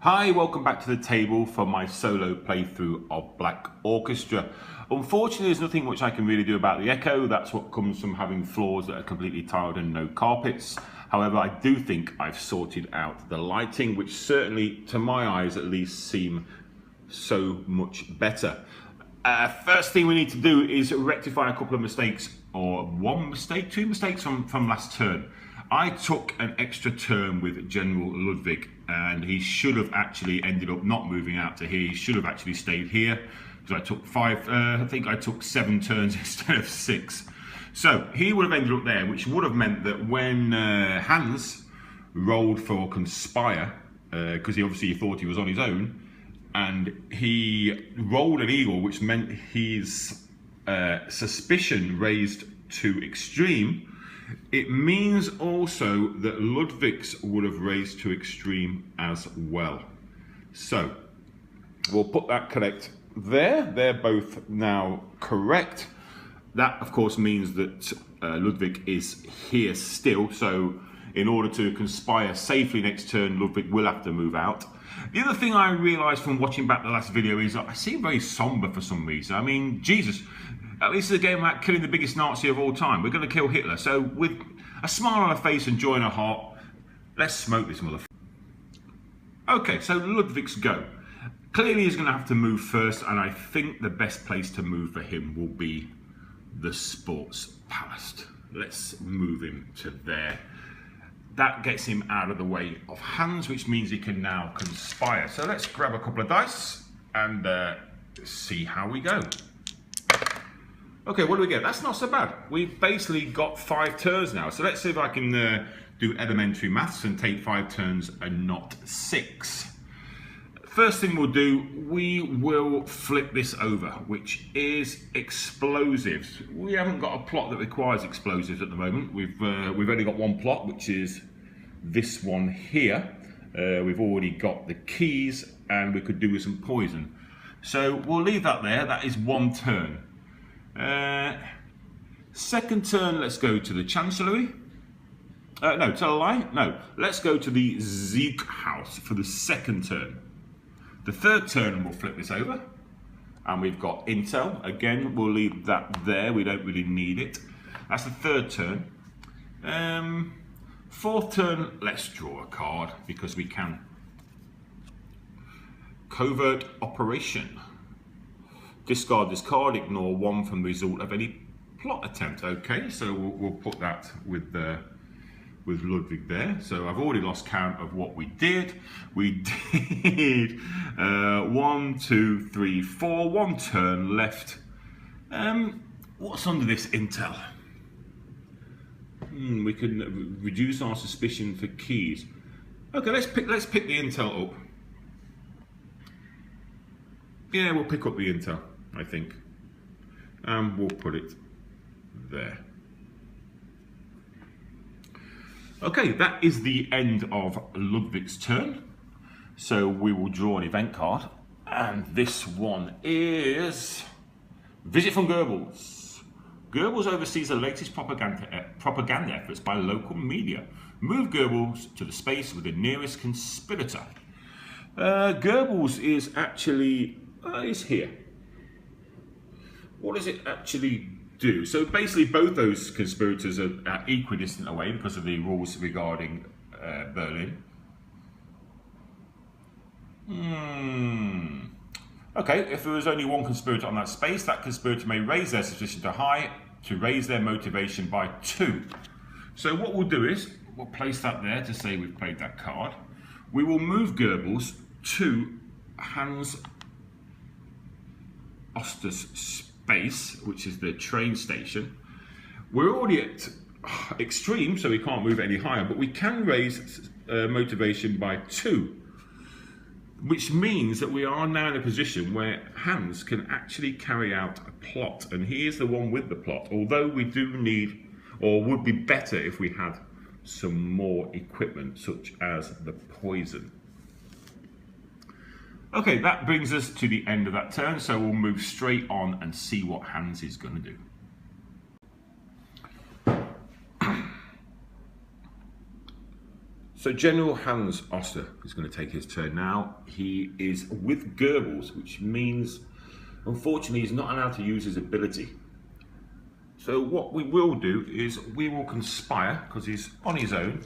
Hi, welcome back to the table for my solo playthrough of Black Orchestra. Unfortunately, there's nothing which I can really do about the echo. That's what comes from having floors that are completely tiled and no carpets. However, I do think I've sorted out the lighting, which certainly, to my eyes at least, seem so much better. First thing we need to do is rectify a couple of mistakes, or two mistakes from last turn. I took an extra turn with General Ludwig, and he should have actually ended up not moving out to here. He should have actually stayed here, because I took I think I took 7 turns instead of 6. So he would have ended up there, which would have meant that when Hans rolled for conspire, because he thought he was on his own, and he rolled an eagle, which meant his suspicion raised to extreme. It means also that Ludwig's would have raised to extreme as well. So we'll put that correct there. They're both now correct. That of course means that Ludwig is here still. So in order to conspire safely next turn, Ludwig will have to move out. The other thing I realised from watching back the last video is I seem very somber for some reason. I mean, Jesus. At least it's a game about killing the biggest Nazi of all time. We're going to kill Hitler. So with a smile on her face and joy in her heart, let's smoke this motherfucker. Okay, so Ludwig's go. Clearly he's going to have to move first, and I think the best place to move for him will be the Sports Palace. Let's move him to there. That gets him out of the way of Hans, which means he can now conspire. So let's grab a couple of dice and see how we go. Okay, what do we get? That's not so bad. We've basically got 5 turns now. So let's see if I can do elementary maths and take 5 turns and not 6. First thing we'll do, we will flip this over, which is explosives. We haven't got a plot that requires explosives at the moment. We've only got one plot, which is this one here. We've already got the keys, and we could do with some poison. So we'll leave that there. That is 1 turn. Second turn, let's go to the Chancellery. No, tell a lie. No, let's go to the Sieghaus for the second turn. The third turn, we'll flip this over. And we've got Intel. Again, we'll leave that there. We don't really need it. That's the third turn. Fourth turn, let's draw a card because we can. Covert Operation. Discard this card, ignore 1 from the result of any plot attempt. Okay, so we'll put that with Ludwig there. So I've already lost count of what we did. We did 1, 2, 3, 4, 1 turn left. What's under this intel? We can reduce our suspicion for keys. Okay, let's pick the intel up. Yeah, we'll pick up the intel, I think. And we'll put it there. Okay, that is the end of Ludwig's turn. So we will draw an event card. And this one is Visit from Gurbles. Gurbles oversees the latest propaganda efforts by local media. Move Gurbles to the space with the nearest conspirator. Gurbles is actually is here. What does it actually do? So basically both those conspirators are equidistant away because of the rules regarding Berlin. Okay, if there was only one conspirator on that space, that conspirator may raise their suspicion to high to raise their motivation by 2. So what we'll do is, we'll place that there to say we've played that card. We will move Gurbles to Hans Oster's space, which is the train station. We're already at extreme, so we can't move it any higher, but we can raise motivation by 2, which means that we are now in a position where Hans can actually carry out a plot, and he is the one with the plot, although we do need, or would be better if we had some more equipment, such as the poison. Okay, that brings us to the end of that turn, so we'll move straight on and see what Hans is going to do. So General Hans Oster is going to take his turn now. He is with Gurbles, which means, unfortunately, he's not allowed to use his ability. So what we will do is we will conspire, because he's on his own,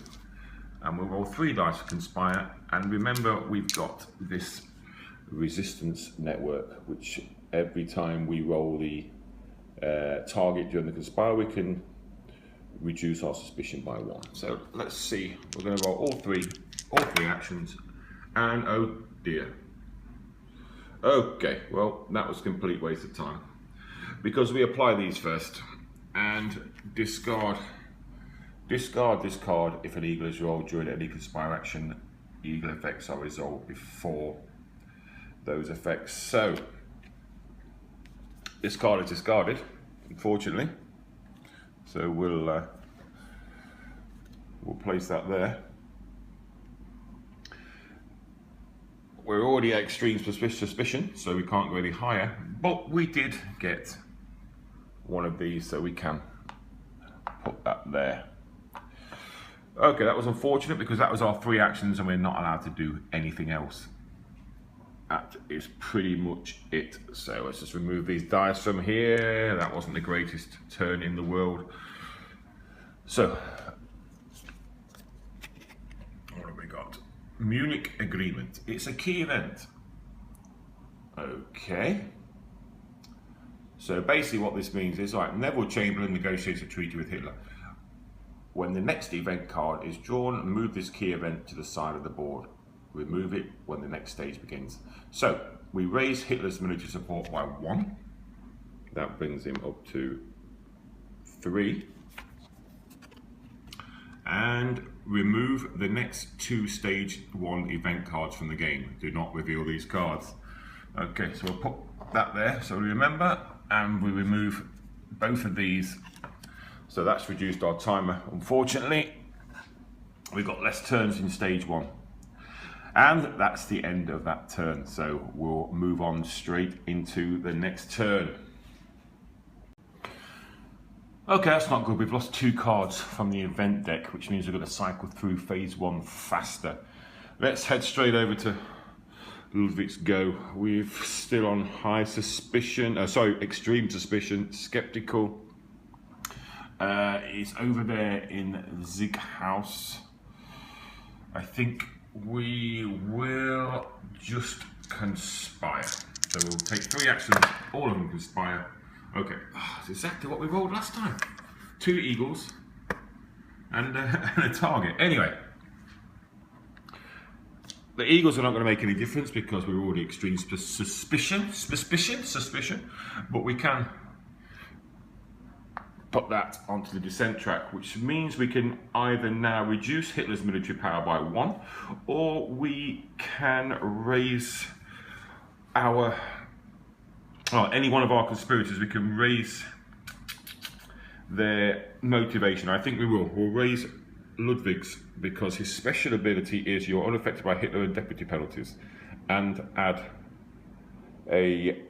and we'll roll 3 dice to conspire. And remember, we've got this resistance network, which every time we roll the target during the conspire, we can reduce our suspicion by 1. So let's see. We're going to roll all three actions, and oh dear. Okay, well that was a complete waste of time, because we apply these first and discard this card if an eagle is rolled during any conspire action. Eagle effects are resolved before those effects. So this card is discarded, unfortunately. So we'll place that there. We're already at extreme suspicion, so we can't go any higher. But we did get one of these, so we can put that there. Okay, that was unfortunate because that was our 3 actions and we're not allowed to do anything else. That is pretty much it. So let's just remove these dice from here. That wasn't the greatest turn in the world. So, what have we got? Munich Agreement. It's a key event. Okay. So basically what this means is, like, Neville Chamberlain negotiates a treaty with Hitler. When the next event card is drawn, move this key event to the side of the board. Remove it when the next stage begins. So we raise Hitler's military support by 1. That brings him up to 3. And remove the next 2 stage 1 event cards from the game. Do not reveal these cards. Okay, so we'll put that there so we remember, and we remove both of these. So that's reduced our timer. Unfortunately, we've got less turns in stage 1. And that's the end of that turn. So we'll move on straight into the next turn. Okay, that's not good. We've lost 2 cards from the event deck, which means we're going to cycle through phase 1 faster. Let's head straight over to Ludwig's go. We're still on high suspicion, extreme suspicion, skeptical. It's over there in Zig House. I think we will just conspire. So we'll take 3 actions, all of them conspire. Okay, it's exactly what we rolled last time. 2 eagles and a target. Anyway, the eagles are not going to make any difference because we're already extreme suspicion, but we can put that onto the descent track, which means we can either now reduce Hitler's military power by 1, or we can raise our, any one of our conspirators, we can raise their motivation. I think we will. We'll raise Ludwig's because his special ability is you're unaffected by Hitler and deputy penalties, and add a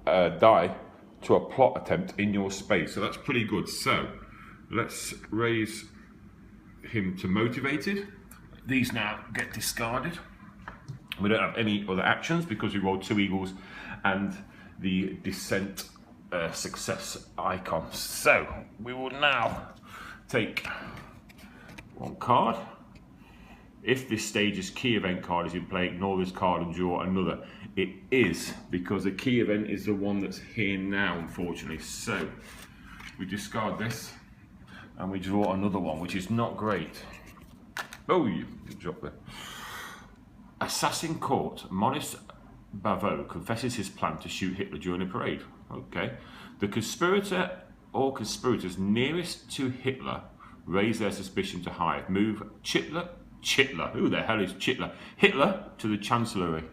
die to a plot attempt in your space. So that's pretty good. So let's raise him to motivated. These now get discarded. We don't have any other actions because we rolled 2 eagles and the descent success icon. So we will now take 1 card. If this stage's key event card is in play, ignore this card and draw another. It is, because the key event is the one that's here now, unfortunately. So we discard this and we draw another one, which is not great. Oh, you dropped there. Assassin Court. Maurice Bavo confesses his plan to shoot Hitler during a parade. Okay. The conspirator or conspirators nearest to Hitler raise their suspicion to high. Move Chitler, who the hell is Chitler? Hitler to the Chancellery.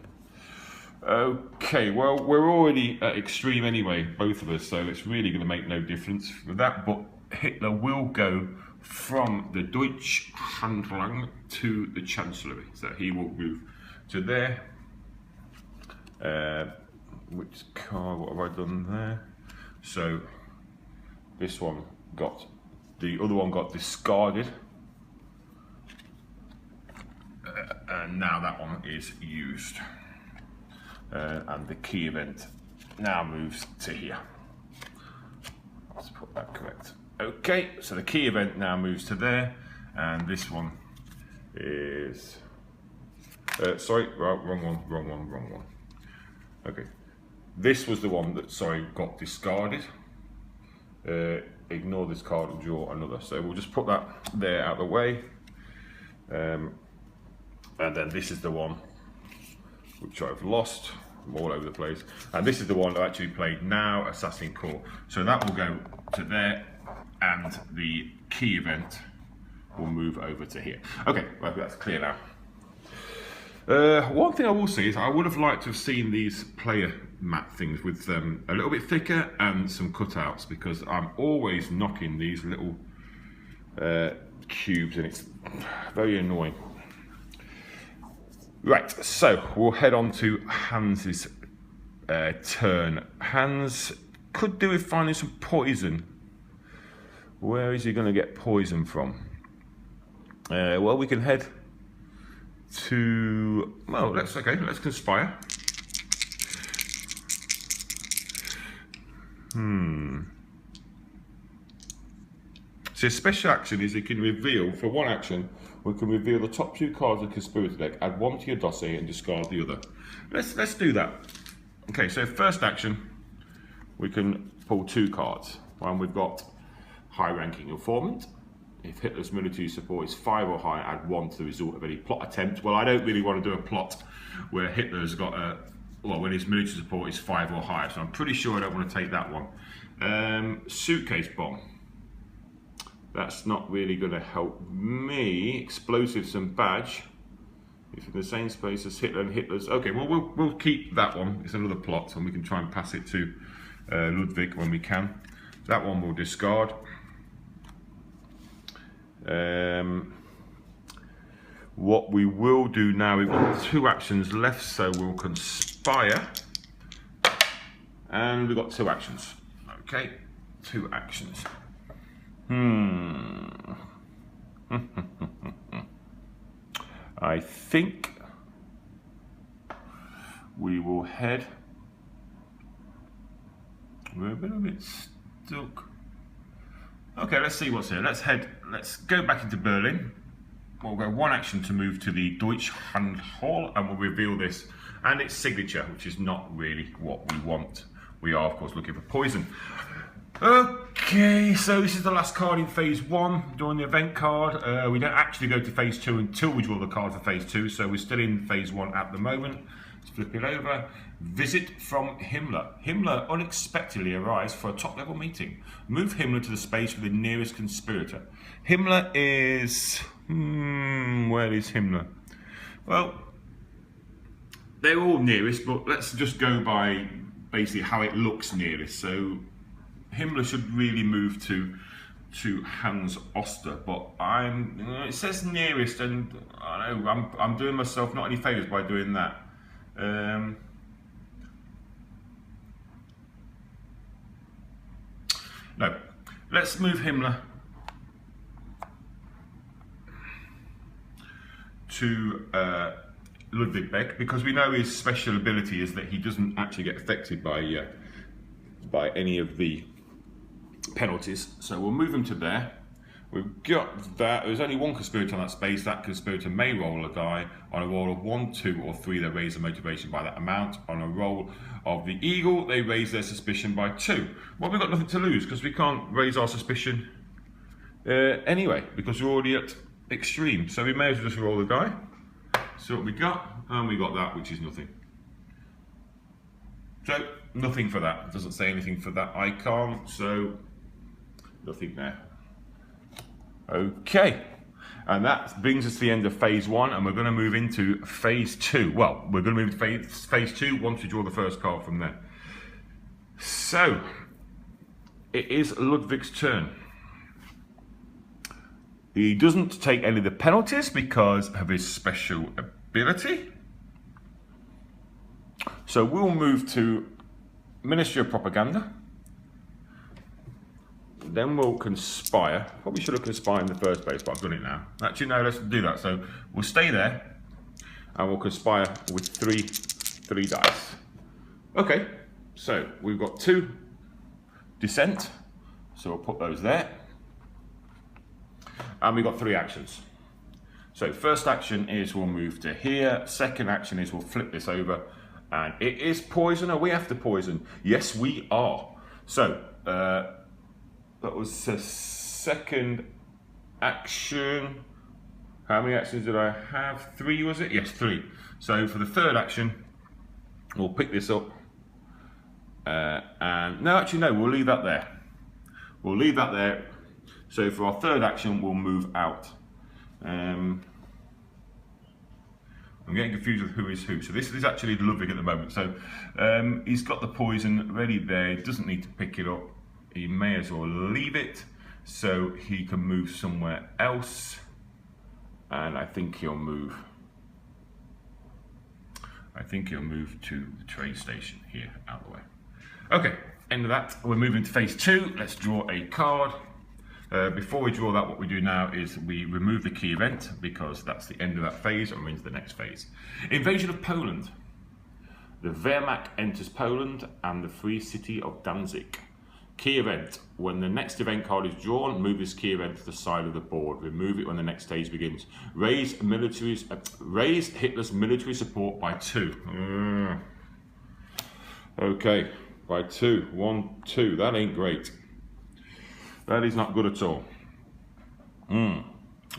Okay, well, we're already at extreme anyway, both of us, so it's really going to make no difference for that, but Hitler will go from the Deutsche Handlung to the Chancellery, so he will move to there. Which card, what have I done there? So, this one got, the other one got discarded. and now that one is used. And the key event now moves to here. Let's put that correct. Okay, so the key event now moves to there, and this one is, sorry, wrong one. Okay, this was the one that, sorry, got discarded. Ignore this card and draw another. So we'll just put that there out of the way. And then this is the one which I've lost. I'm all over the place. And this is the one I actually played now, Assassin Core. So that will go to there, and the key event will move over to here. Okay, well, that's clear now. One thing I will say is I would have liked to have seen these player mat things with a little bit thicker and some cutouts, because I'm always knocking these little cubes and it's very annoying. Right, so we'll head on to Hans's turn. Hans could do with finding some poison. Where is he going to get poison from? Well, we can head to, well, let's conspire. So his special action is he can reveal, for one action, we can reveal the top 2 cards of the conspirator deck, add one to your dossier and discard the other. Let's do that. Okay, so first action, we can pull 2 cards. One, we've got high-ranking informant. If Hitler's military support is 5 or higher, add 1 to the result of any plot attempt. Well, I don't really want to do a plot where Hitler's got a, well, when his military support is 5 or higher, so I'm pretty sure I don't want to take that one. Suitcase bomb. That's not really going to help me. Explosives and badge. It's in the same space as Hitler and Hitler's. Okay, well, we'll keep that one. It's another plot, and we can try and pass it to Ludwig when we can. That one we'll discard. What we will do now, we've got 2 actions left, so we'll conspire. And we've got 2 actions. Okay, 2 actions. I think we will head. We're a bit stuck. Okay, let's see what's here. Let's go back into Berlin. We'll go 1 action to move to the Deutschlandhall, and we'll reveal this and its signature, which is not really what we want. We are, of course, looking for poison. Okay, so this is the last card in phase 1, drawing the event card. We don't actually go to phase 2 until we draw the card for phase 2, so we're still in phase 1 at the moment. Let's flip it over. Visit from Himmler. Himmler unexpectedly arrives for a top-level meeting. Move Himmler to the space with the nearest conspirator. Himmler is... where is Himmler? Well, they're all nearest, but let's just go by basically how it looks nearest. So Himmler should really move to Hans Oster, but it says nearest, and I know I'm doing myself not any favours by doing that. No, let's move Himmler to Ludwig Beck, because we know his special ability is that he doesn't actually get affected by any of the penalties. So we'll move him to there. We've got that. There's only 1 conspirator on that space. That conspirator may roll a die. On a roll of 1, 2, or 3, they raise the motivation by that amount. On a roll of the eagle, they raise their suspicion by 2. Well, we've got nothing to lose, because we can't raise our suspicion anyway, because we're already at extreme. So we may as well just roll the die. So what we got, and we got that, which is nothing. So nothing for that. It doesn't say anything for that icon, so nothing there. Okay, and that brings us to the end of phase 1, and we're going to move into phase 2. Well, we're going to move to phase 2 once we draw the first card from there. So it is Ludwig's turn. He doesn't take any of the penalties because of his special ability. So we'll move to Ministry of Propaganda. Then we'll conspire. Probably should have conspired in the first place, but I've done it now. Actually, no, let's do that. So we'll stay there. and we'll conspire with three dice. Okay, so we've got 2 descent, so we'll put those there. And we've got 3 actions. So first action is we'll move to here, second action is we'll flip this over, and it is poison. Are we after poison? Yes, we are. So, that was the second action. How many actions did I have? 3, was it? Yes, 3. So for the third action, we'll pick this up. And no, actually no, we'll leave that there. We'll leave that there. So for our third action, we'll move out. I'm getting confused with who is who. So this is actually Ludwig at the moment. So he's got the poison ready there. He doesn't need to pick it up. He may as well leave it so he can move somewhere else. And I think he'll move to the train station here, out of the way. Okay, end of that. We're moving to phase 2. Let's draw a card. Before we draw that, what we do now is we remove the key event because that's the end of that phase and we're into the next phase. Invasion of Poland. The Wehrmacht enters Poland and the free city of Danzig. Key event. When the next event card is drawn, move this key event to the side of the board. Remove it when the next stage begins. Raise Hitler's military support by 2. Okay, by 2. 1, 2. That ain't great. That is not good at all.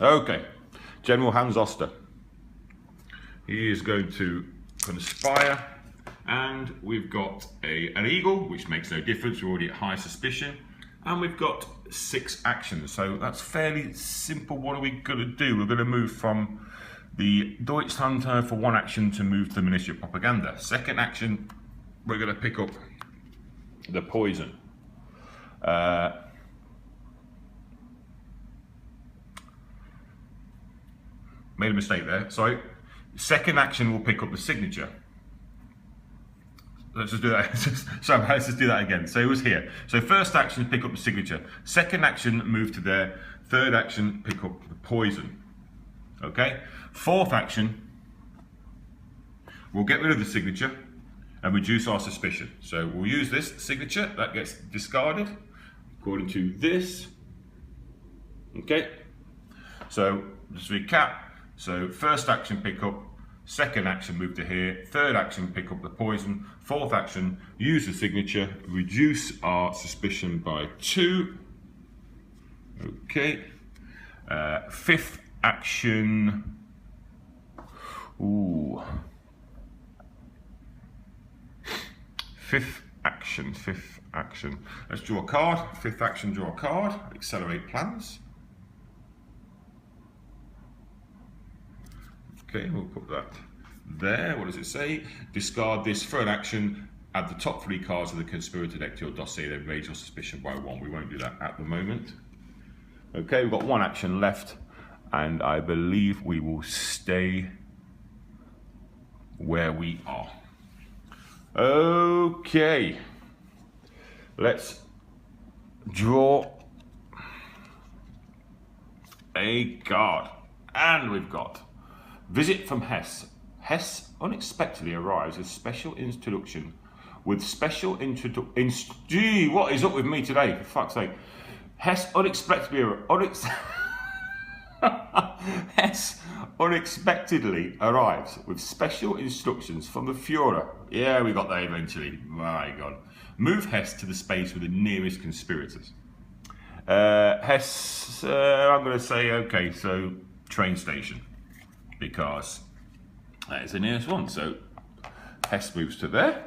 Okay, General Hans Oster. He is going to conspire, and we've got an eagle, which makes no difference. We're already at high suspicion, and we've got 6 actions. So that's fairly simple. What are we going to do? We're going to move from the Deutschland for 1 action to move to the Ministry of Propaganda. Second action, we're going to pick up the poison. Made a mistake there, sorry. Second action will pick up the signature. Let's just do that. Sorry, let's just do that again. So it was here. So first action, pick up the signature. Second action, move to there. Third action, pick up the poison. Okay? Fourth action, we'll get rid of the signature and reduce our suspicion. So we'll use this signature, that gets discarded according to this. Okay? So just recap. So first action, pick up. Second action, move to here. Third action, pick up the poison. Fourth action, use the signature, reduce our suspicion by 2. Okay. Fifth action. Ooh. Fifth action. Let's draw a card. Fifth action, draw a card. Accelerate plans. Okay, we'll put that there. What does it say? Discard this. Third action, add the top 3 cards of the conspirator deck to your dossier, then raise your suspicion by 1. We won't do that at the moment. Okay, we've got 1 action left, and I believe we will stay where we are. Okay, let's draw a card, and we've got Visit from Hesse. Hesse unexpectedly arrives with special introduction. Gee, what is up with me today? For fuck's sake. Hesse unexpectedly arrives with special instructions from the Führer. Yeah, we got there eventually. My God. Move Hesse to the space with the nearest conspirators. Hesse, I'm going to say, okay, so train station. Because that is the nearest one. So Hesse moves to there.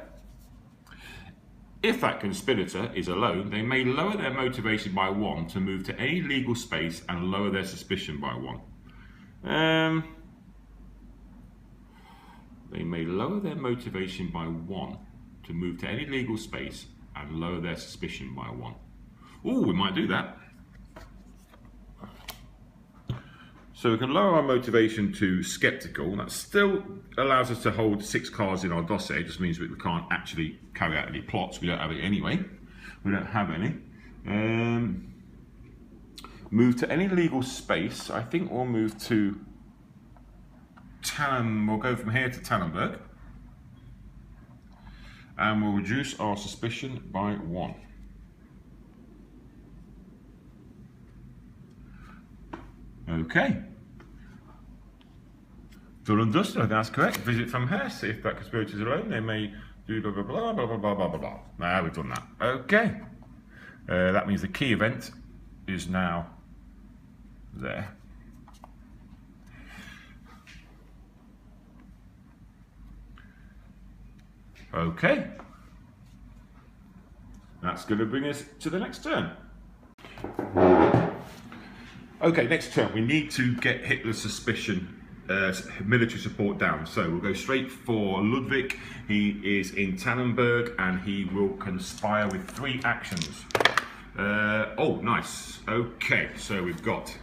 If that conspirator is alone, they may lower their motivation by 1 to move to any legal space and lower their suspicion by 1. They may lower their motivation by 1 to move to any legal space and lower their suspicion by 1. Ooh, we might do that. So we can lower our motivation to skeptical. That still allows us to hold 6 cards in our dossier. It just means that we can't actually carry out any plots. We don't have it anyway. We don't have any. Move to any legal space. I think we'll move to We'll go from here to Tannenberg. And we'll reduce our suspicion by 1. Okay. Done and dusted, I think that's correct. Visit from Hesse. If that conspirator is alone, they may do blah blah blah blah blah blah blah blah blah. Now we've done that. Okay. That means the key event is now there. Okay. That's going to bring us to the next turn. Okay, next turn. We need to get Hitler's suspicion, military support down. So we'll go straight for Ludwig. He is in Tannenberg and he will conspire with 3 actions. Oh, nice. Okay, so we've got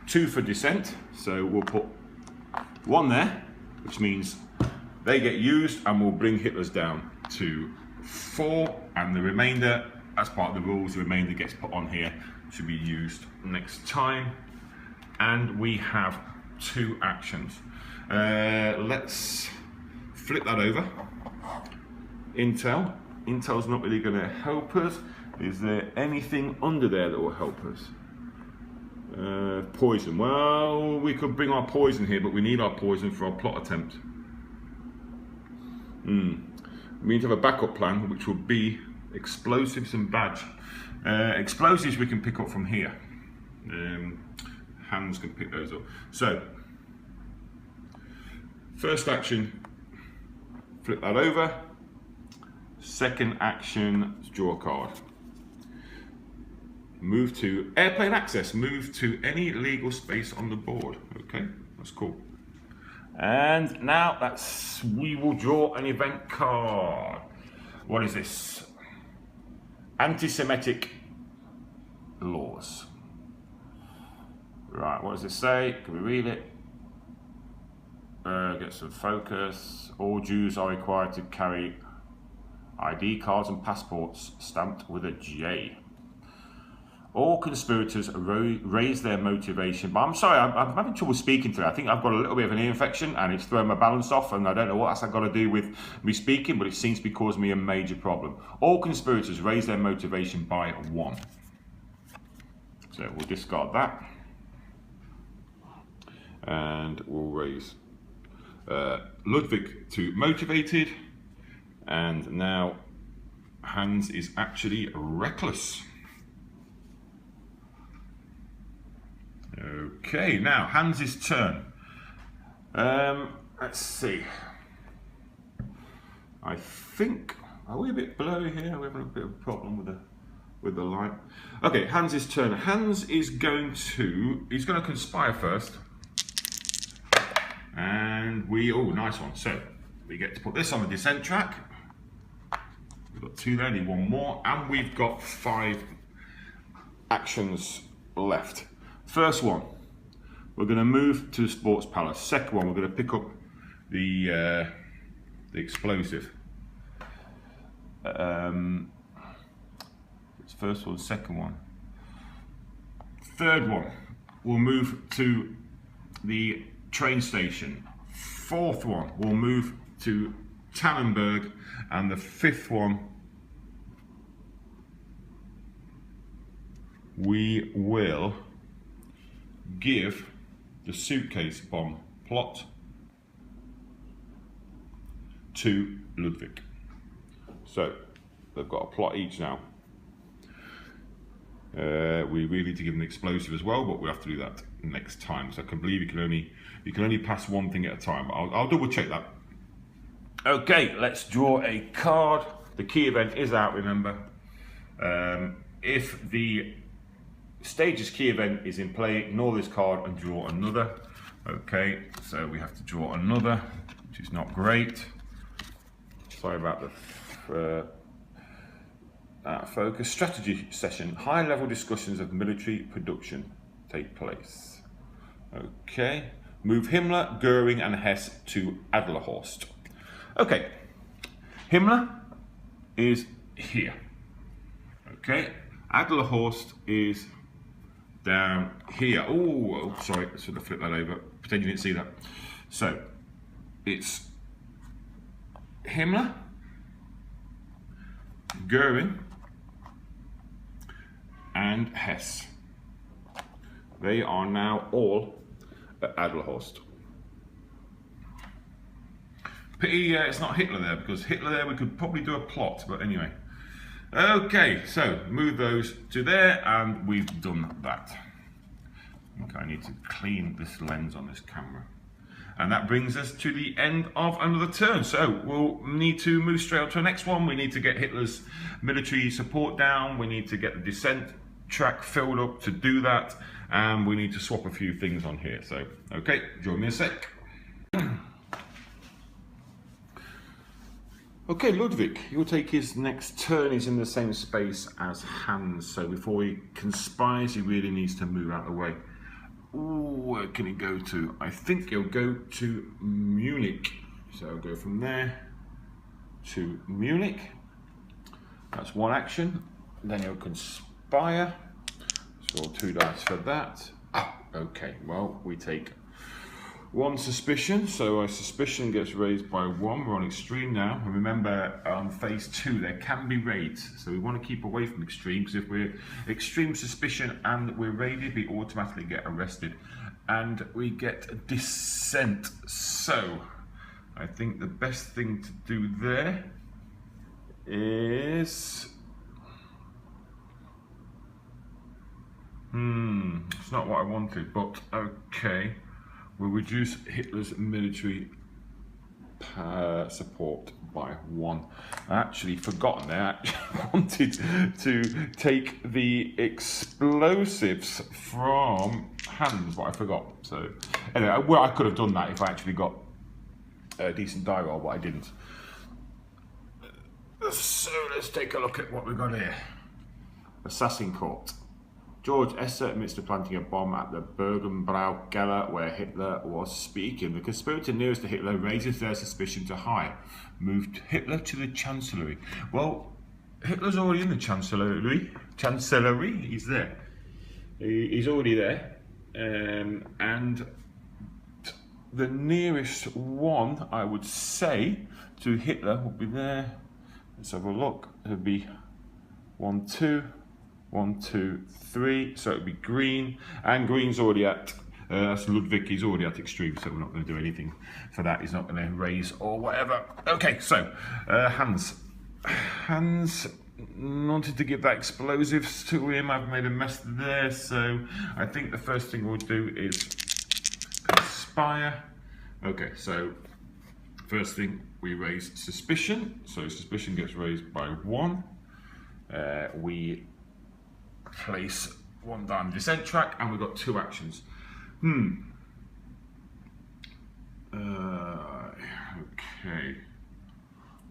2 for dissent. So we'll put 1 there, which means they get used and we'll bring Hitler's down to 4. And the remainder, as part of the rules, the remainder gets put on here to be used next time. And we have 2 actions. Let's flip that over. Intel's not really going to help us. Is there anything under there that will help us? Poison. Well, we could bring our poison here, but we need our poison for our plot attempt. We need to have a backup plan, which will be explosives and badge. Explosives we can pick up from here. Hands can pick those up. So, first action, flip that over. Second action, draw a card. Move to airplane access. Move to any legal space on the board. Okay, that's cool. And now we will draw an event card. What is this? Anti-Semitic laws. Right, what does it say? Can we read it? Get some focus. All Jews are required to carry ID cards and passports stamped with a J. All conspirators raise their motivation. But I'm sorry, I'm having trouble speaking today. I think I've got a little bit of an ear infection and it's throwing my balance off, and I don't know what that's got to do with me speaking, but it seems to be causing me a major problem. All conspirators raise their motivation by 1. So we'll discard that. And we'll raise Ludwig to motivated. And now Hans is actually reckless. Okay, now Hans' turn. Let's see. I think, are we a bit blurry here? We're having a bit of a problem with the light. Okay, Hans' turn. Hans is going to conspire first. And oh, nice one. So we get to put this on the descent track. We've got 2 there, need 1 more, and we've got 5 actions left. First one, we're going to move to the Sports Palace. Second one, we're going to pick up the explosive. It's first one, second one. Third one, we'll move to the train station. Fourth one, we'll move to Tannenberg, and the 5th one, we will give the suitcase bomb plot to Ludwig. So they've got a plot each now. We really need to give them the explosive as well, but we have to do that next time. So I can believe you can only pass 1 thing at a time. I'll double check that. Okay, let's draw a card. The key event is out, remember. If the stage's key event is in play, ignore this card and draw another. Okay, so we have to draw another, which is not great. Sorry about the focus. Strategy session. High-level discussions of military production take place. Okay, move Himmler, Göring and Hesse to Adlerhorst. Okay, Himmler is here. Okay, Adlerhorst is down here. Oh, sorry, I should have flipped that over. Pretend you didn't see that. So, it's Himmler, Goering, and Hesse. They are now all at Adelhorst. Pity it's not Hitler there, because Hitler there we could probably do a plot, but anyway. Okay, so move those to there, and we've done that. Okay, I need to clean this lens on this camera. And that brings us to the end of another turn. So we'll need to move straight on to the next one. We need to get Hitler's military support down. We need to get the descent track filled up to do that. And we need to swap a few things on here. So, okay, join me a sec. Okay, Ludwig, you'll take his next turn. He's in the same space as Hans. So before he conspires, he really needs to move out of the way. Ooh, where can he go to? I think he'll go to Munich. So I'll go from there to Munich. That's one action. Then he'll conspire. So roll 2 dice for that. Ah, okay, well, we take 1 suspicion. So our suspicion gets raised by 1. We're on extreme now. And remember, on phase 2, there can be raids. So we want to keep away from extreme, because if we're extreme suspicion and we're raided, we automatically get arrested. And we get dissent. So I think the best thing to do there is... it's not what I wanted, but okay. We'll reduce Hitler's military support by 1. I actually forgotten there. I actually wanted to take the explosives from Hans, but I forgot. So anyway, well, I could have done that if I actually got a decent die roll, but I didn't. So let's take a look at what we've got here. Assassin Court. George Hesse admits to planting a bomb at the Bergenbrau Keller where Hitler was speaking. The conspirator nearest to Hitler raises their suspicion to high. Moved Hitler to the Chancellery. Well, Hitler's already in the Chancellery. He's there. He's already there. And the nearest one, I would say, to Hitler would be there. Let's have a look. It would be 1, 2. 1, 2, 3, so it would be green, and green's already at, that's Ludwig, he's already at extreme, so we're not going to do anything for that, he's not going to raise or whatever. Okay, so, Hans wanted to give that explosives to him. I've made a mess there, so I think the first thing we'll do is conspire. Okay, so, first thing, we raise suspicion, so suspicion gets raised by 1. We place 1 down the descent track, and we've got 2 actions. Okay.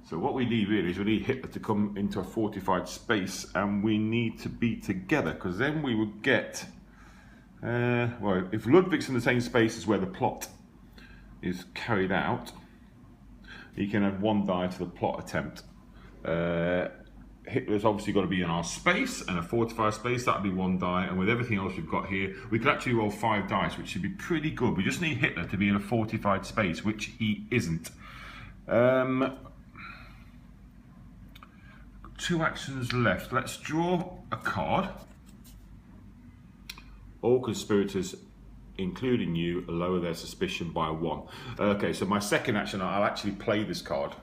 So what we need really is we need Hitler to come into a fortified space, and we need to be together, because then we would get, well, if Ludwig's in the same space as where the plot is carried out, he can add 1 die to the plot attempt. Hitler's obviously got to be in our space, and a fortified space, that'd be 1 die, and with everything else we've got here, we could actually roll 5 dice, which should be pretty good. We just need Hitler to be in a fortified space, which he isn't. 2 actions left. Let's draw a card. All conspirators, including you, lower their suspicion by 1. Okay, so my second action, I'll actually play this card,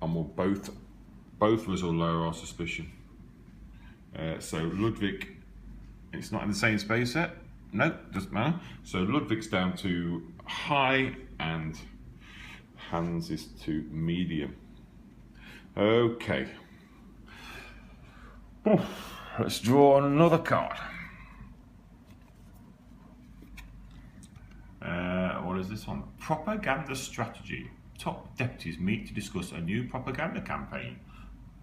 and we'll both of us will lower our suspicion. So Ludwig, it's not in the same space yet. No, doesn't matter. So Ludwig's down to high, and Hans is to medium. Okay. Let's draw another card. What is this one? Propaganda strategy. Top deputies meet to discuss a new propaganda campaign.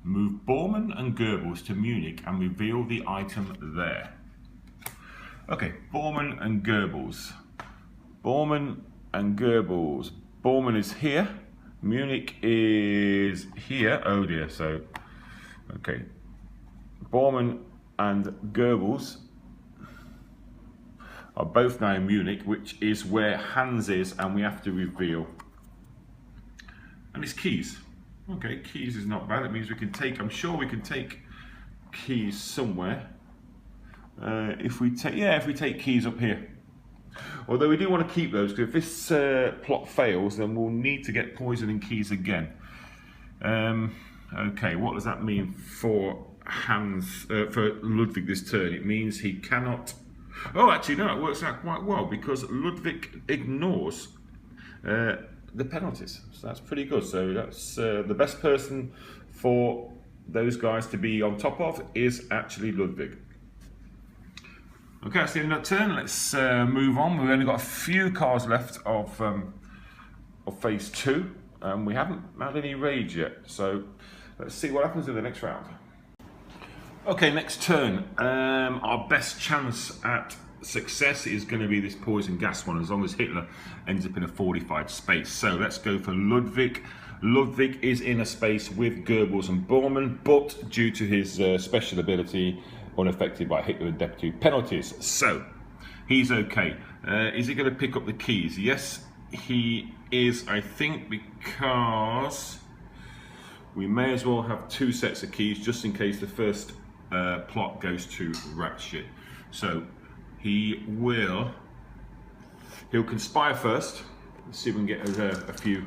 Move Bormann and Goebbels to Munich and reveal the item there. Okay, Bormann and Goebbels. Bormann and Goebbels. Bormann is here. Munich is here. Oh dear, so, okay. Bormann and Goebbels are both now in Munich, which is where Hans is, and we have to reveal. And it's keys. Okay, keys is not bad. It means we can take, I'm sure we can take keys somewhere. If we take keys up here. Although we do want to keep those, because if this plot fails, then we'll need to get poison and keys again. Okay, what does that mean for for Ludwig this turn? It means he cannot. Oh, actually, no, it works out quite well because Ludwig ignores the penalties. So that's pretty good. So that's the best person for those guys to be on top of is actually Ludwig. Okay, that's the end of that turn. Let's move on. We've only got a few cards left of phase 2, and we haven't had any rage yet. So let's see what happens in the next round. Okay, next turn. Our best chance at success is going to be this poison gas one, as long as Hitler ends up in a fortified space. So let's go for Ludwig. Ludwig is in a space with Goebbels and Bormann, but due to his special ability, unaffected by Hitler and deputy penalties. So he's okay. Is he going to pick up the keys? Yes, he is, I think, because we may as well have 2 sets of keys just in case the first plot goes to rat shit. So he'll conspire first. Let's see if we can get a few.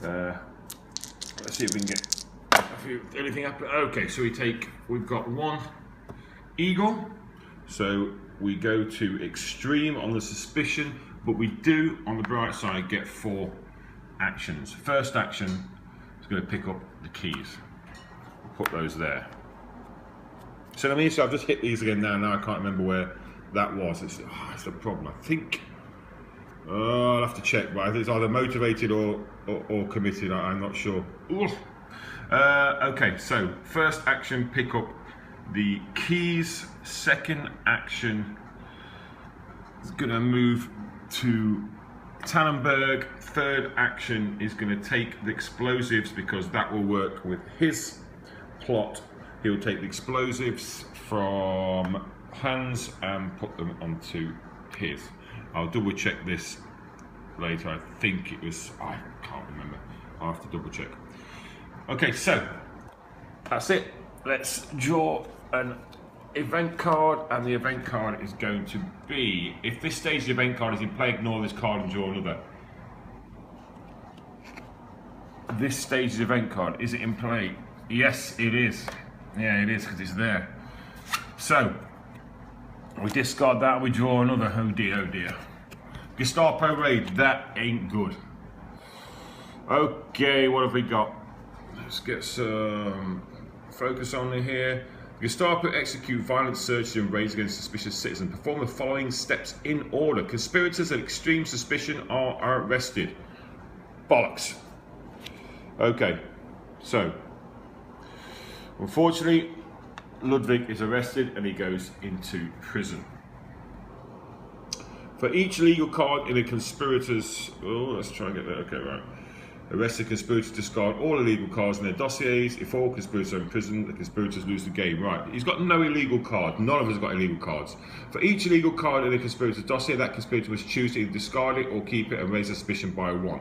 Let's see if we can get anything happen. Okay, so we've got 1 eagle. So we go to extreme on the suspicion, but we do, on the bright side, get 4 actions. First action is going to pick up the keys. Put those there. So I mean, so I've just hit these again now. Now I can't remember where that was. It's the problem. I think. I'll have to check, but it's either motivated or committed. I'm not sure. Okay, so first action, pick up the keys. Second action is going to move to Tannenberg. Third action is going to take the explosives because that will work with his plot. He'll take the explosives from Hans and put them onto his. I'll double check this later. I think it was, I can't remember. I'll have to double check. Okay, so that's it. Let's draw an event card, and the event card is going to be, if this stage the event card is in play, ignore this card and draw another. This stage the event card, is it in play? Yes, it is. Yeah, it is, because it's there. So we discard that and we draw another. Oh dear, oh dear. Gestapo raid, that ain't good. Okay, what have we got? Let's get some focus on here. Gestapo execute violent searches and raids against suspicious citizens. Perform the following steps in order. Conspirators of extreme suspicion are arrested. Bollocks. Okay, so unfortunately, Ludwig is arrested and he goes into prison. For each legal card in a conspirator's... Oh, let's try and get that. Okay, right. Arrested conspirators discard all illegal cards in their dossiers. If all conspirators are in prison, the conspirators lose the game. Right, he's got no illegal card. None of us have got illegal cards. For each illegal card in a conspirator's dossier, that conspirator must choose to either discard it or keep it and raise suspicion by 1.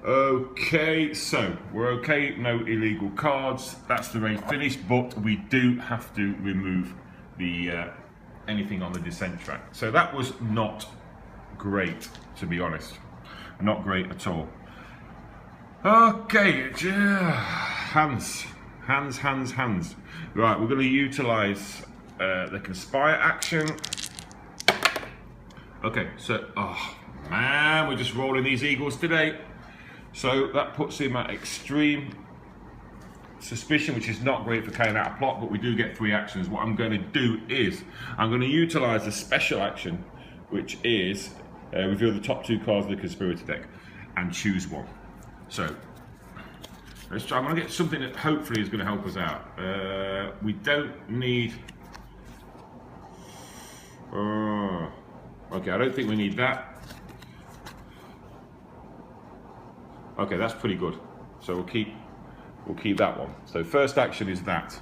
Okay, so we're okay, no illegal cards. That's the raid finished, but we do have to remove the anything on the descent track. So that was not great, to be honest. Not great at all. Okay, Hans. Right, we're going to utilize the conspire action. Okay, so, oh man, we're just rolling these eagles today. So that puts him at extreme suspicion, which is not great for carrying out a plot, but we do get 3 actions. What I'm going to do is, I'm going to utilize the special action, which is reveal the top 2 cards of the conspirator deck and choose one. So let's try. I'm going to get something that hopefully is going to help us out. We don't need. Okay, I don't think we need that. Okay, that's pretty good. So we'll keep that one. So first action is that.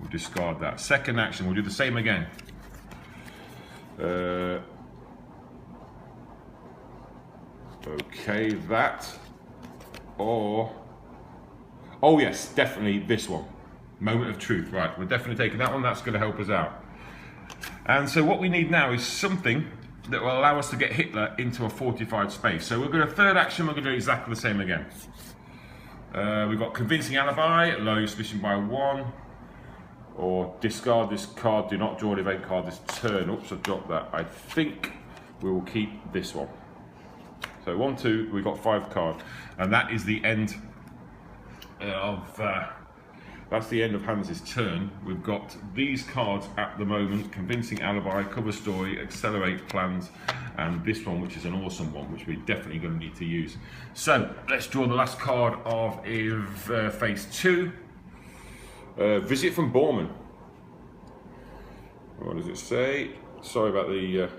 We'll discard that. Second action, we'll do the same again. Okay, that, or, oh yes, definitely this one. Moment of truth, right, we're definitely taking that one, that's going to help us out. And so what we need now is something that will allow us to get Hitler into a fortified space. So we're going to, third action, we're going to do exactly the same again. We've got convincing alibi, lower your suspicion by 1, or discard this card, do not draw an event card this turn. Oops, I dropped that. I think we will keep this one. So 1, 2, we've got 5 cards, and that is the end of that's the end of Hans's turn. We've got these cards at the moment: convincing alibi, cover story, accelerate plans, and this one, which is an awesome one, which we're definitely going to need to use. So let's draw the last card of phase 2. Visit from Bormann. What does it say? Sorry about the.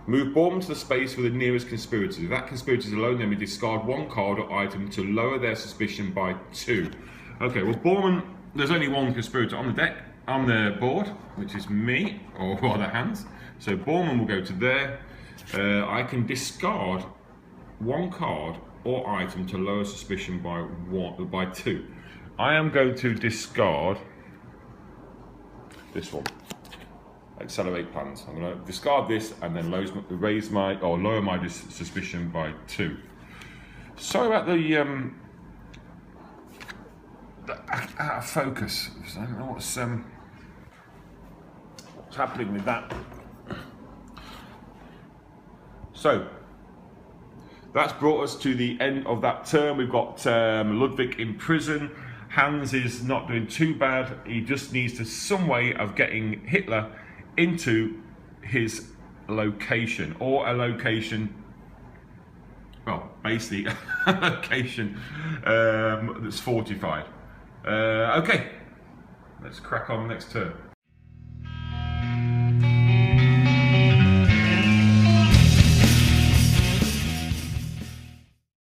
Move Bormann to the space with the nearest conspirator. If that conspirator is alone, then we discard 1 card or item to lower their suspicion by 2. Okay, well, Bormann, there's only 1 conspirator on the deck, on the board, which is me, or rather Hans. So Bormann will go to there. I can discard 1 card or item to lower suspicion by 2. I am going to discard this one. Accelerate plans. I'm going to discard this and then lower my suspicion by 2. Sorry about the out of focus. I don't know what's happening with that. So that's brought us to the end of that term. We've got Ludwig in prison. Hans is not doing too bad. He just needs to some way of getting Hitler into his location, or a location, well, basically a location that's fortified. Okay, let's crack on next turn.